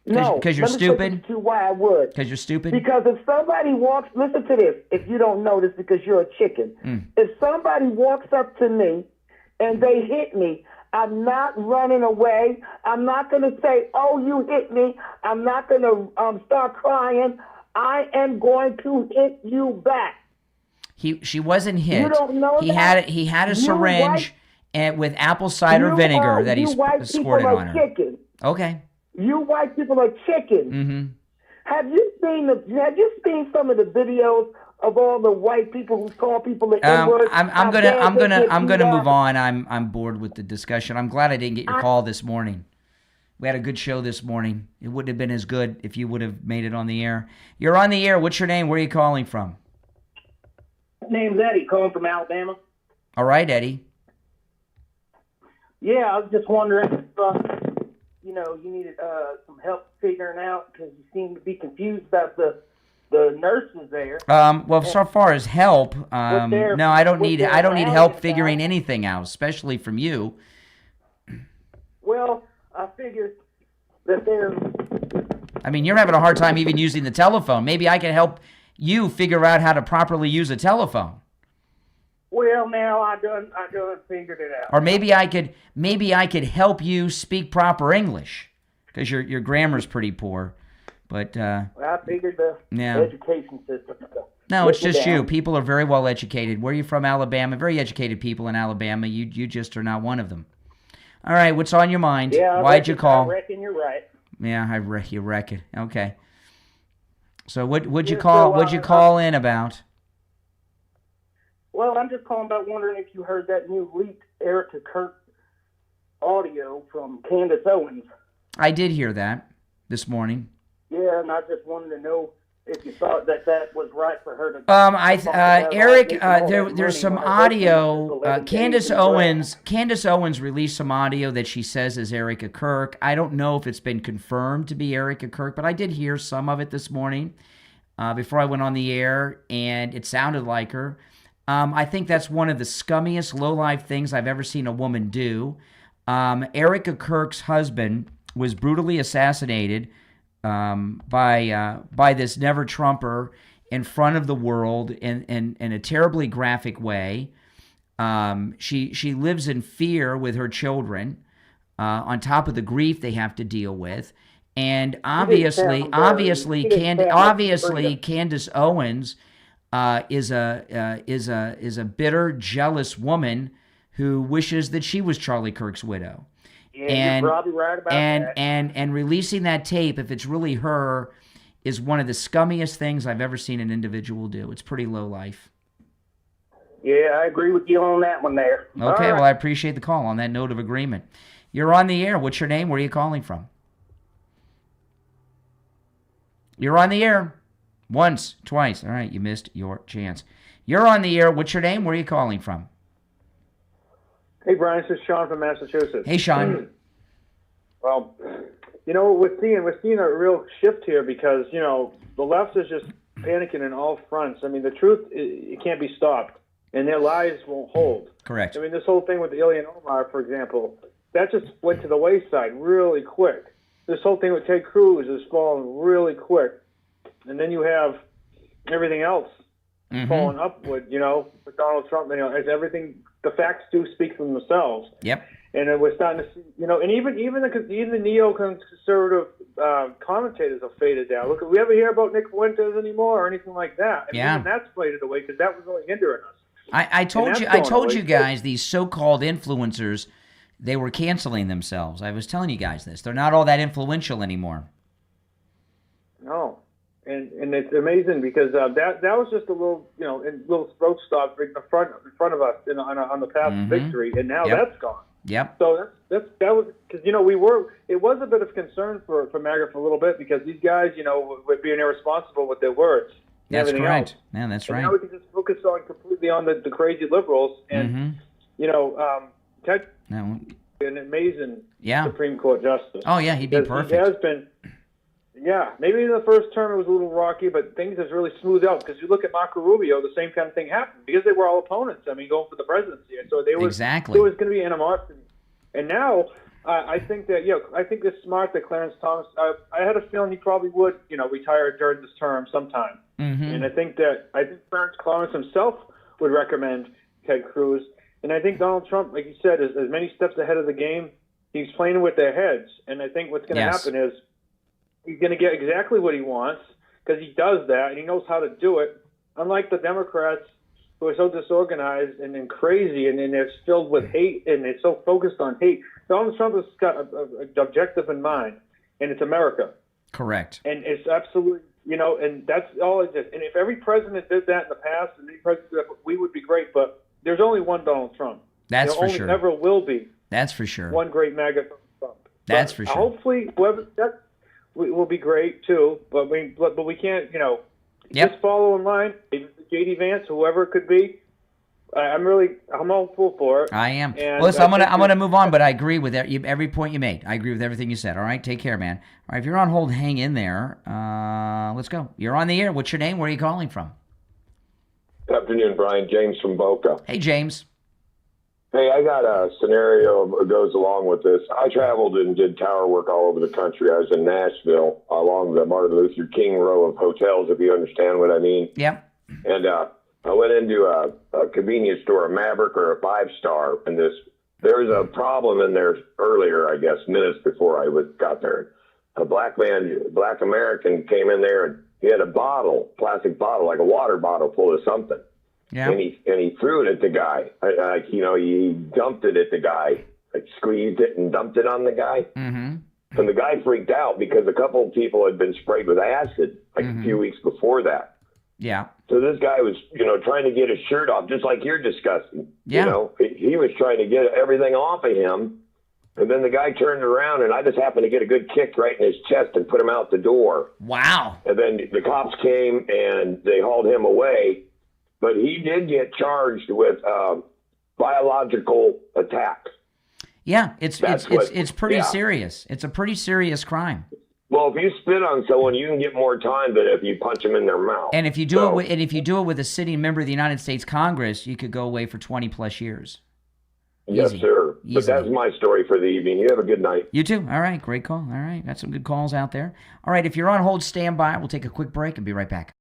No, because you're stupid. To why I would. Because you're stupid. Because if somebody walks, listen to this. If you don't know this, because you're a chicken. If somebody walks up to me and they hit me, I'm not running away. I'm not going to say, "Oh, you hit me." I'm not going to start crying. I am going to hit you back. She wasn't hit. You don't know that? He had a syringe and with apple cider vinegar that he squirted on her. Chickens. Okay. You white people are chickens. Mm-hmm. Have you seen some of the videos of all the white people who call people the N-word? I'm gonna move on. I'm bored with the discussion. I'm glad I didn't get your call this morning. We had a good show this morning. It wouldn't have been as good if you would have made it on the air. You're on the air. What's your name? Where are you calling from? My name's Eddie, calling from Alabama. All right, Eddie. Yeah, I was just wondering if you needed some help figuring out, because you seem to be confused about the nurses there. Well, so far as help, no, I don't need help figuring anything out, especially from you. Well, I figured that they're... I mean, you're having a hard time even using the telephone. Maybe I can help you figure out how to properly use a telephone. Well, now I done figured it out. Or maybe I could help you speak proper English, because your grammar's pretty poor. But I figured the education system. No, it's just you. People are very well educated. Where are you from? Alabama. Very educated people in Alabama. You just are not one of them. All right, what's on your mind? Yeah, Why'd you call? I reckon you're right. Yeah, you reckon. Okay. So what'd you call in about? Well, I'm just calling about wondering if you heard that new leaked Erica Kirk audio from Candace Owens. I did hear that this morning. Yeah, and I just wanted to know if you thought that was right for her to... Eric, there's some audio. Candace Owens released some audio that she says is Erica Kirk. I don't know if it's been confirmed to be Erica Kirk, but I did hear some of it this morning before I went on the air, and it sounded like her. I think that's one of the scummiest, low-life things I've ever seen a woman do. Erica Kirk's husband was brutally assassinated by this never-Trumper in front of the world in a terribly graphic way. She lives in fear with her children, on top of the grief they have to deal with. And obviously, Candace Owens is a bitter, jealous woman who wishes that she was Charlie Kirk's widow. Yeah, you're probably right about that. And releasing that tape, if it's really her, is one of the scummiest things I've ever seen an individual do. It's pretty low life. Yeah, I agree with you on that one there. Okay, well, I appreciate the call on that note of agreement. You're on the air. What's your name? Where are you calling from? You're on the air. Once, twice. All right, you missed your chance. You're on the air. What's your name? Where are you calling from? Hey, Brian, this is Sean from Massachusetts. Hey, Sean. Well, we're seeing a real shift here because, the left is just panicking in all fronts. I mean, the truth, it can't be stopped, and their lies won't hold. Correct. I mean, this whole thing with Ilhan Omar, for example, that just went to the wayside really quick. This whole thing with Ted Cruz is falling really quick. And then you have everything else falling upward, with Donald Trump, as everything, the facts do speak for themselves. Yep. And we're starting to see, and even the neoconservative commentators have faded down. Look, we ever hear about Nick Fuentes anymore or anything like that? Even that's faded away because that was really hindering us. I told you guys, these so-called influencers, they were canceling themselves. I was telling you guys this. They're not all that influential anymore. No. And it's amazing because that was just a little, little road stop in front of us on the path to victory, and now that's gone. Yep. So that was because it was a bit of concern for MAGA for a little bit because these guys were being irresponsible with their words. That's everything correct. else. Yeah, that's And right. now we can just focus on completely on the crazy liberals and Ted, an amazing Supreme Court justice. Oh yeah, he'd be perfect. He has been. Yeah, maybe in the first term it was a little rocky, but things has really smoothed out. Because you look at Marco Rubio, the same kind of thing happened because they were all opponents. I mean, going for the presidency, and so there was going to be animosity. And now I think that I think it's smart that Clarence Thomas. I had a feeling he probably would retire during this term sometime. And I think Clarence Thomas himself would recommend Ted Cruz. And I think Donald Trump, like you said, is many steps ahead of the game. He's playing with their heads, and I think what's going to happen is he's going to get exactly what he wants because he does that and he knows how to do it. Unlike the Democrats who are so disorganized and crazy and they're filled with hate and they're so focused on hate. Donald Trump has got an objective in mind, and it's America. Correct. And it's absolutely, and that's all it is. And if every president did that in the past, and any president did that, we would be great. But there's only one Donald Trump. That's for only sure. Never will be. That's for sure. One great MAGA Trump. That's for sure. Hopefully, whoever that will be great too. But we can't, just follow in line. JD Vance, whoever it could be. I'm hopeful for it. I am. And Well, listen, I'm gonna move on, but I agree with every point you made. I agree with everything you said. All right, take care, man. All right, if you're on hold, hang in there. Let's go. You're on the air. What's your name? Where are you calling from? Good afternoon, Brian. James from Boca. Hey, James. Hey, I got a scenario that goes along with this. I traveled and did tower work all over the country. I was in Nashville along the Martin Luther King row of hotels, if you understand what I mean. Yep. And I went into a convenience store, a Maverick or a 5-star, and there was a problem in there earlier, I guess, minutes before I got there. A black American came in there, and he had a plastic bottle, like a water bottle full of something. Yeah. And he threw it at the guy. He dumped it at the guy, like squeezed it and dumped it on the guy. Mm-hmm. And the guy freaked out because a couple of people had been sprayed with acid a few weeks before that. Yeah. So this guy was, trying to get his shirt off, just like you're discussing. Yeah. He was trying to get everything off of him. And then the guy turned around, and I just happened to get a good kick right in his chest and put him out the door. Wow. And then the cops came, and they hauled him away. But he did get charged with biological attack. Yeah, it's pretty serious. It's a pretty serious crime. Well, if you spit on someone, you can get more time than if you punch them in their mouth. And if you do it with a sitting member of the United States Congress, you could go away for 20+ years. Yes, sir. Easy. But that's my story for the evening. You have a good night. You too. All right, great call. All right, got some good calls out there. All right, if you're on hold, stand by. We'll take a quick break and be right back.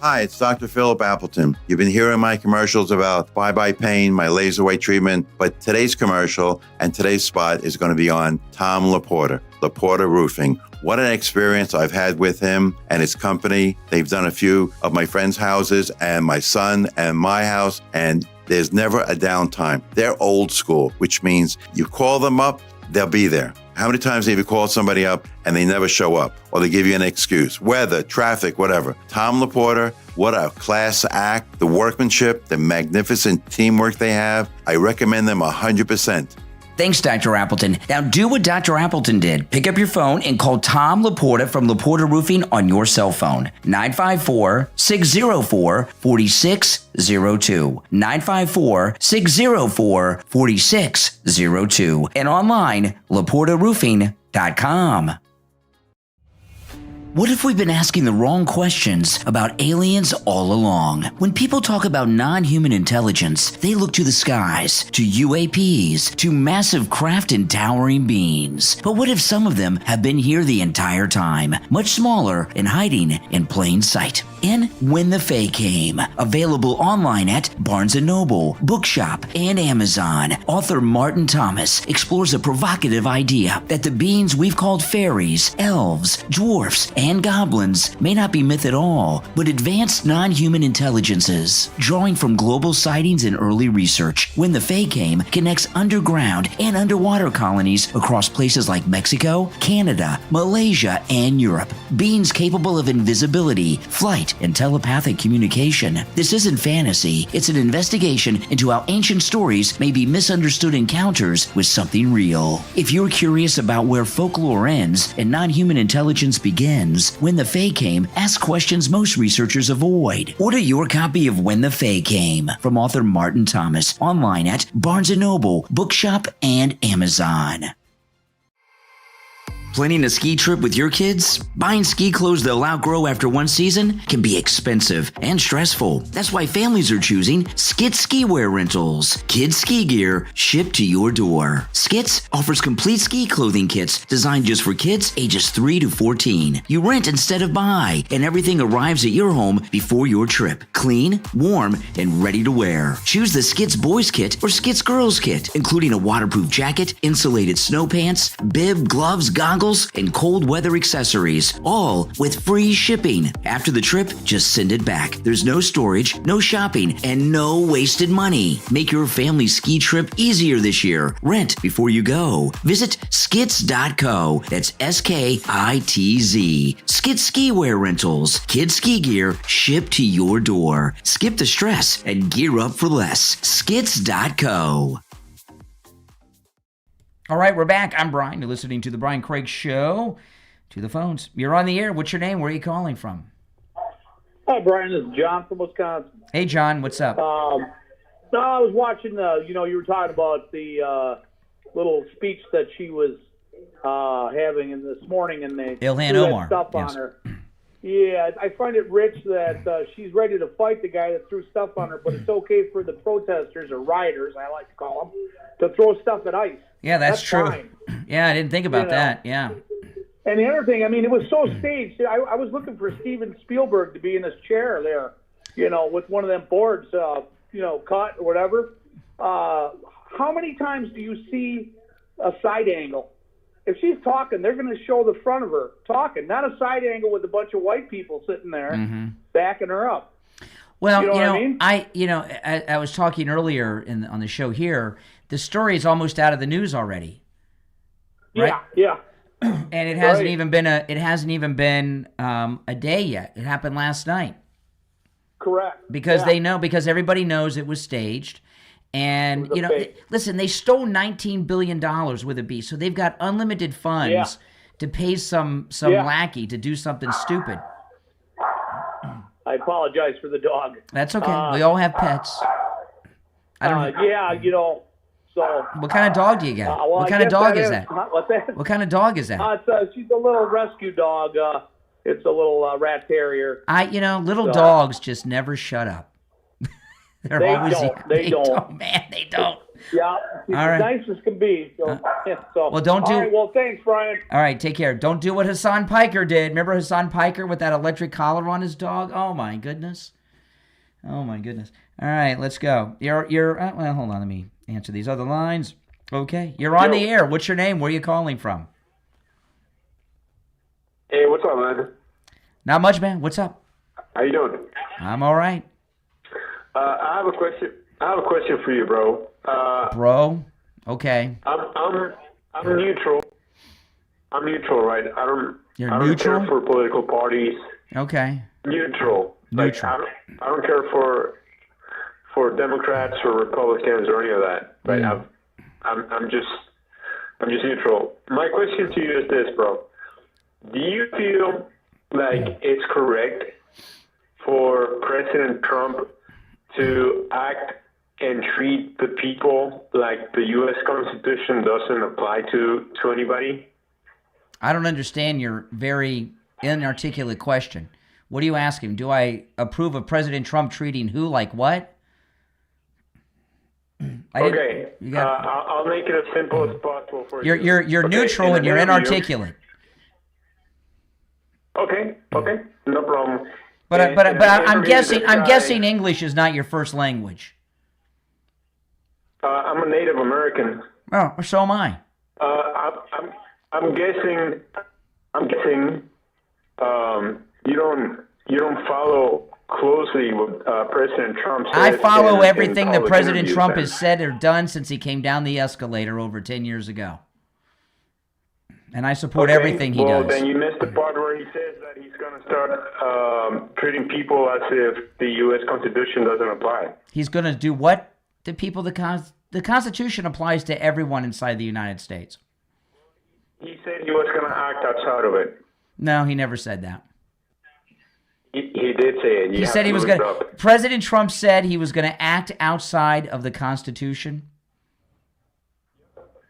Hi, it's Dr. Philip Appleton. You've been hearing my commercials about bye-bye pain, my laser weight treatment, but today's commercial and today's spot is going to be on Tom Laporta Roofing. What an experience I've had with him and his company. They've done a few of my friends' houses and my son and my house, and there's never a downtime. They're old school, which means you call them up, they'll be there. How many times have you called somebody up and they never show up, or they give you an excuse? Weather, traffic, whatever. Tom Laporta, what a class act. The workmanship, the magnificent teamwork they have. I recommend them 100%. Thanks, Dr. Appleton. Now do what Dr. Appleton did. Pick up your phone and call Tom Laporta from Laporta Roofing on your cell phone. 954-604-4602. 954-604-4602. And online, LaportaRoofing.com. What if we've been asking the wrong questions about aliens all along? When people talk about non-human intelligence, they look to the skies, to UAPs, to massive craft and towering beings. But what if some of them have been here the entire time, much smaller and hiding in plain sight? In When the Fae Came, available online at Barnes & Noble, Bookshop, and Amazon, author Martin Thomas explores a provocative idea that the beings we've called fairies, elves, dwarfs, and goblins may not be myth at all, but advanced non-human intelligences. Drawing from global sightings and early research, When the Fae Came connects underground and underwater colonies across places like Mexico, Canada, Malaysia, and Europe. Beings capable of invisibility, flight, and telepathic communication. This isn't fantasy, it's an investigation into how ancient stories may be misunderstood encounters with something real. If you're curious about where folklore ends and non-human intelligence begins, When the Fae Came asks questions most researchers avoid. Order your copy of When the Fae Came from author Martin Thomas online at Barnes & Noble, Bookshop, and Amazon. Planning a ski trip with your kids? Buying ski clothes they'll outgrow after one season can be expensive and stressful. That's why families are choosing Skits Ski Wear Rentals. Kids ski gear shipped to your door. Skits offers complete ski clothing kits designed just for kids ages 3 to 14. You rent instead of buy, and everything arrives at your home before your trip. Clean, warm, and ready to wear. Choose the Skits Boys Kit or Skits Girls Kit, including a waterproof jacket, insulated snow pants, bib, gloves, goggles, and cold weather accessories, all with free shipping. After the trip, just send it back. There's no storage, no shopping, and no wasted money. Make your family ski trip easier this year. Rent before you go. Visit skits.co. That's SKITZ. Skits Ski Wear Rentals. Kids ski gear shipped to your door. Skip the stress and gear up for less. Skits.co. All right, we're back. I'm Brian. You're listening to The Brian Craig Show. To the phones. You're on the air. What's your name? Where are you calling from? Hi, Brian. This is John from Wisconsin. Hey, John. What's up? I was watching, you were talking about the little speech that she was having in this morning, and they Ilhan threw that Omar. stuff Yes. on her. Yeah, I find it rich that she's ready to fight the guy that threw stuff on her, but it's okay for the protesters, or rioters, I like to call them, to throw stuff at ICE. Yeah, that's true. Fine. Yeah, I didn't think about that. Yeah. And the other thing, I mean, it was so staged. I was looking for Steven Spielberg to be in his chair there, with one of them boards, cut or whatever. How many times do you see a side angle? If she's talking, they're going to show the front of her talking, not a side angle with a bunch of white people sitting there backing her up. Well, you know what I mean? I was talking earlier on the show here. The story is almost out of the news already. Right? Yeah. And it hasn't even been a day yet. It happened last night. Correct. Because because everybody knows it was staged. And, listen, they stole $19 billion with a B, so they've got unlimited funds to pay some lackey to do something stupid. I apologize for the dog. That's okay. We all have pets. I don't know. So. What kind of dog do you got? What kind of dog is that? What's that? What kind of dog is that? She's a little rescue dog. It's a little rat terrier. Little dogs just never shut up. They don't. Man, they don't. Yeah, she's all right. Nice as can be. So. Well, don't do. All right, well, thanks, Brian. All right, take care. Don't do what Hassan Piker did. Remember Hassan Piker with that electric collar on his dog? Oh my goodness. All right, let's go. You're. Well, hold on. Let me answer these other lines. Okay, you're on the air. What's your name? Where are you calling from? Hey, what's up, man? Not much, man. What's up? How you doing? I'm all right. I have a question. For you, bro. Bro, okay. I'm neutral. I'm neutral, right? I don't care for political parties. Okay. Neutral. Neutral. I don't care for Democrats or Republicans or any of that. Right? Yeah. I'm just neutral. My question to you is this, bro. Do you feel like it's correct for President Trump to act and treat the people like the U.S. Constitution doesn't apply to anybody? I don't understand your very inarticulate question. What are you asking? Do I approve of President Trump treating who like what? Okay, I'll make it as simple as possible for you. You're neutral and you're inarticulate. Okay, no problem. But I'm guessing English is not your first language. I'm a Native American. Oh, so am I. I'm guessing you don't follow closely what President Trump said. I follow in everything that public President interviews Trump then. has said or done since he came down the escalator over 10 years ago. And I support everything he does. Then you missed the part where he says that he's going to start treating people as if the U.S. Constitution doesn't apply. He's going to do what to people? The Constitution applies to everyone inside the United States. He said he was going to act outside of it. No, he never said that. He did say it. He said he was going to. President Trump said he was going to act outside of the Constitution.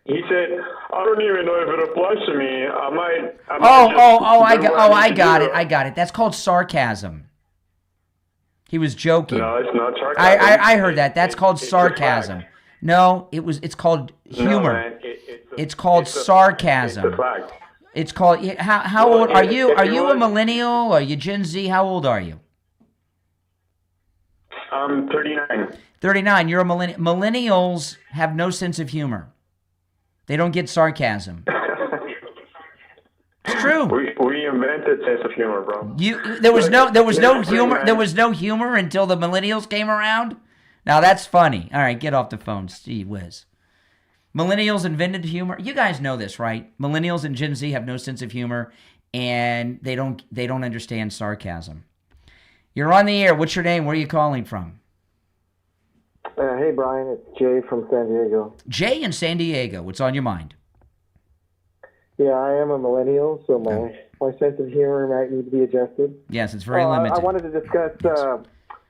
He said, "I don't even know if it applies to me. I might I got it. That's called sarcasm. He was joking. No, it's not sarcasm. I heard that. That's called sarcasm. No, it's called humor. No, man, it's called sarcasm. It's a fact. It's called. How old are you? Are you a millennial? Are you Gen Z? How old are you? I'm 39. 39. You're a millennial. Millennials have no sense of humor. They don't get sarcasm. It's true. We invented sense of humor, bro. There was no humor. There was no humor until the millennials came around. Now that's funny. All right, get off the phone, Steve Wiz. Millennials invented humor. You guys know this, right? Millennials and Gen Z have no sense of humor, and they don't understand sarcasm. You're on the air. What's your name? Where are you calling from? Hey, Brian. It's Jay from San Diego. Jay in San Diego. What's on your mind? Yeah, I am a millennial, so my sense of humor might need to be adjusted. Yes, it's very limited. I wanted to discuss the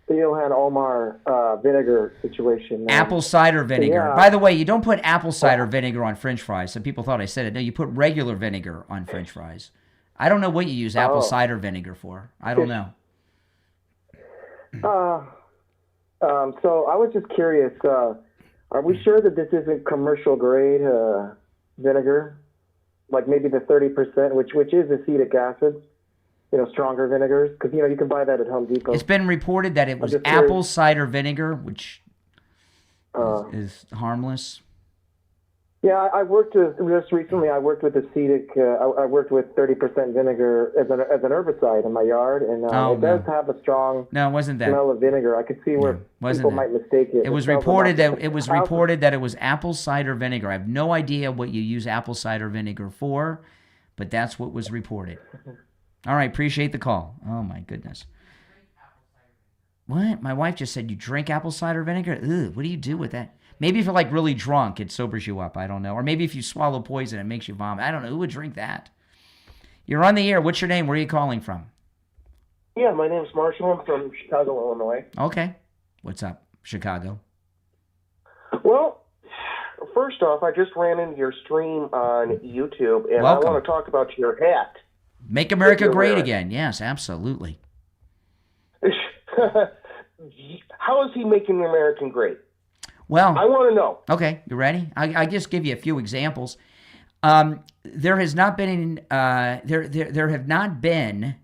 Ilhan Omar vinegar situation. Apple cider vinegar. Yeah. By the way, you don't put apple cider vinegar on French fries. Some people thought I said it. No, you put regular vinegar on French fries. I don't know what you use apple cider vinegar for. I don't know. So I was just curious. Are we sure that this isn't commercial grade vinegar? Like maybe the 30%, which is acetic acid, stronger vinegars? Because, you can buy that at Home Depot. It's been reported that it was apple cider vinegar, which is harmless. Yeah, I worked with acetic. I worked with 30% vinegar as an herbicide in my yard, and it does have a strong smell of vinegar. I could see where people might mistake it. It was reported that it was apple cider vinegar. I have no idea what you use apple cider vinegar for, but that's what was reported. All right, appreciate the call. Oh my goodness. What? My wife just said you drink apple cider vinegar? Ugh, what do you do with that? Maybe if you're like really drunk, it sobers you up. I don't know. Or maybe if you swallow poison, it makes you vomit. I don't know. Who would drink that? You're on the air. What's your name? Where are you calling from? Yeah, my name's Marshall. I'm from Chicago, Illinois. Okay. What's up, Chicago? Well, first off, I just ran into your stream on YouTube, and Welcome. I want to talk about your hat. Make America great again. Yes, absolutely. How is he making American great? Well, I want to know. Okay, you ready? I just give you a few examples. There has not been there have not been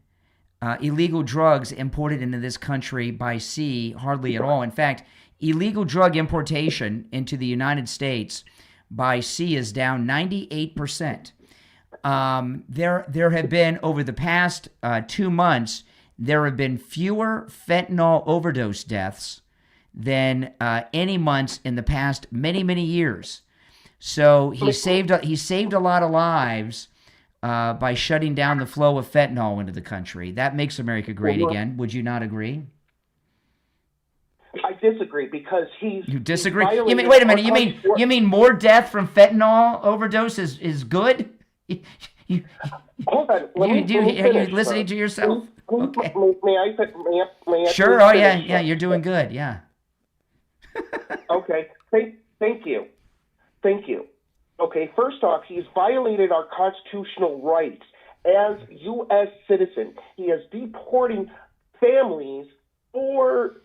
illegal drugs imported into this country by sea hardly at all. In fact, illegal drug importation into the United States by sea is down 98%. There have been over the past 2 months there have been fewer fentanyl overdose deaths than any months in the past many years. So he saved a lot of lives by shutting down the flow of fentanyl into the country. That makes America great again. Would you not agree? I disagree because he's. You disagree? You mean, wait a minute. You mean more death from fentanyl overdose is good? Hold on. Are you listening to yourself? Okay. May I Sure. Oh yeah. You're doing good. Yeah. Okay. Thank you. Okay. First off, he's violated our constitutional rights as U.S. citizen. He is deporting families for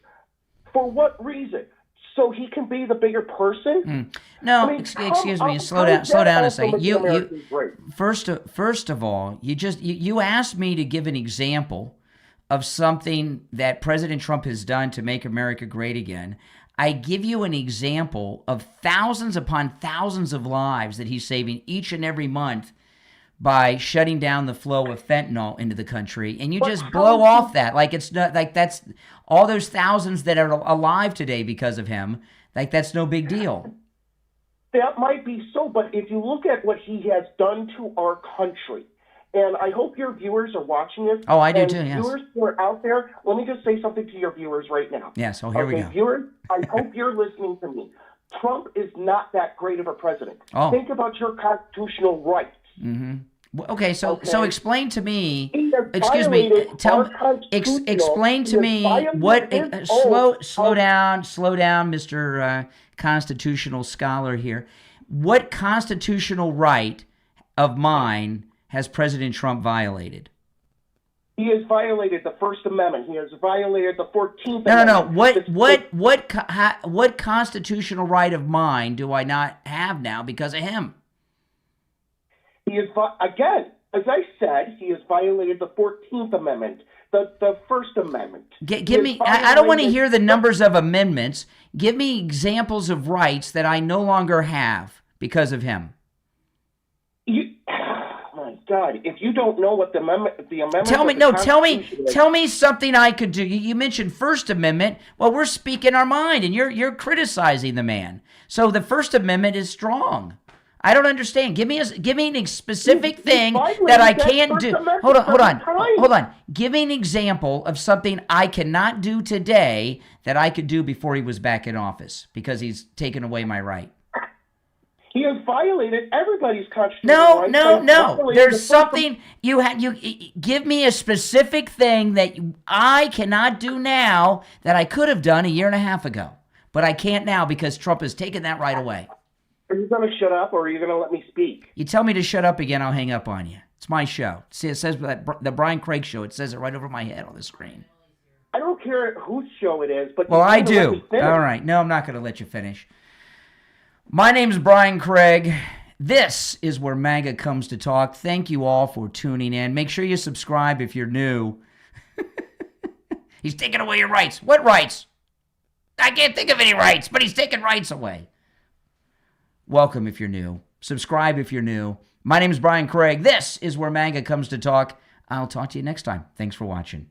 what reason? So he can be the bigger person? No, excuse me. Slow down a second. First of all, you asked me to give an example of something that President Trump has done to make America great again. I give you an example of thousands upon thousands of lives that he's saving each and every month by shutting down the flow of fentanyl into the country, and you But just how blow do- off that like it's not like that's all those thousands that are alive today because of him. Like that's no big deal. That might be so, but if you look at what he has done to our country, and I hope your viewers are watching this. Oh, I do and too, yes. Viewers who are out there, let me just say something to your viewers right now. Yes, here we go. Viewers, I hope you're listening to me. Trump is not that great of a president. Oh. Think about your constitutional rights. Okay, so explain to me. He has Excuse me. violated Tell our constitutional- explain to he has me violated what. his Slow oath down, Mr. Constitutional scholar here. What constitutional right of mine has President Trump violated? He has violated the First Amendment. He has violated the 14th No. Amendment. What constitutional right of mine do I not have now because of him? He is, again, as I said, he has violated the 14th Amendment, the First Amendment. Give me. I don't want to hear the numbers of amendments. Give me examples of rights that I no longer have because of him. My God, if you don't know what the amendment, Tell me something I could do. You mentioned First Amendment. Well, we're speaking our mind, and you're criticizing the man. So the First Amendment is strong. I don't understand. Give me a specific thing that I can't do. Hold on. Give me an example of something I cannot do today that I could do before he was back in office because he's taken away my right. He has violated everybody's constitutional rights. No. There's something you give me a specific thing that I cannot do now that I could have done a year and a half ago, but I can't now because Trump has taken that right away. Are you going to shut up, or are you going to let me speak? You tell me to shut up again, I'll hang up on you. It's my show. See, it says the Brian Craig Show. It says it right over my head on the screen. I don't care whose show it is, but well, I you let do. me finish. All right. No, I'm not going to let you finish. My name's Brian Craig. This is where MAGA comes to talk. Thank you all for tuning in. Make sure you subscribe if you're new. He's taking away your rights. What rights? I can't think of any rights, but he's taking rights away. Welcome if you're new. Subscribe if you're new. My name is Brian Craig. This is where MAGA comes to talk. I'll talk to you next time. Thanks for watching.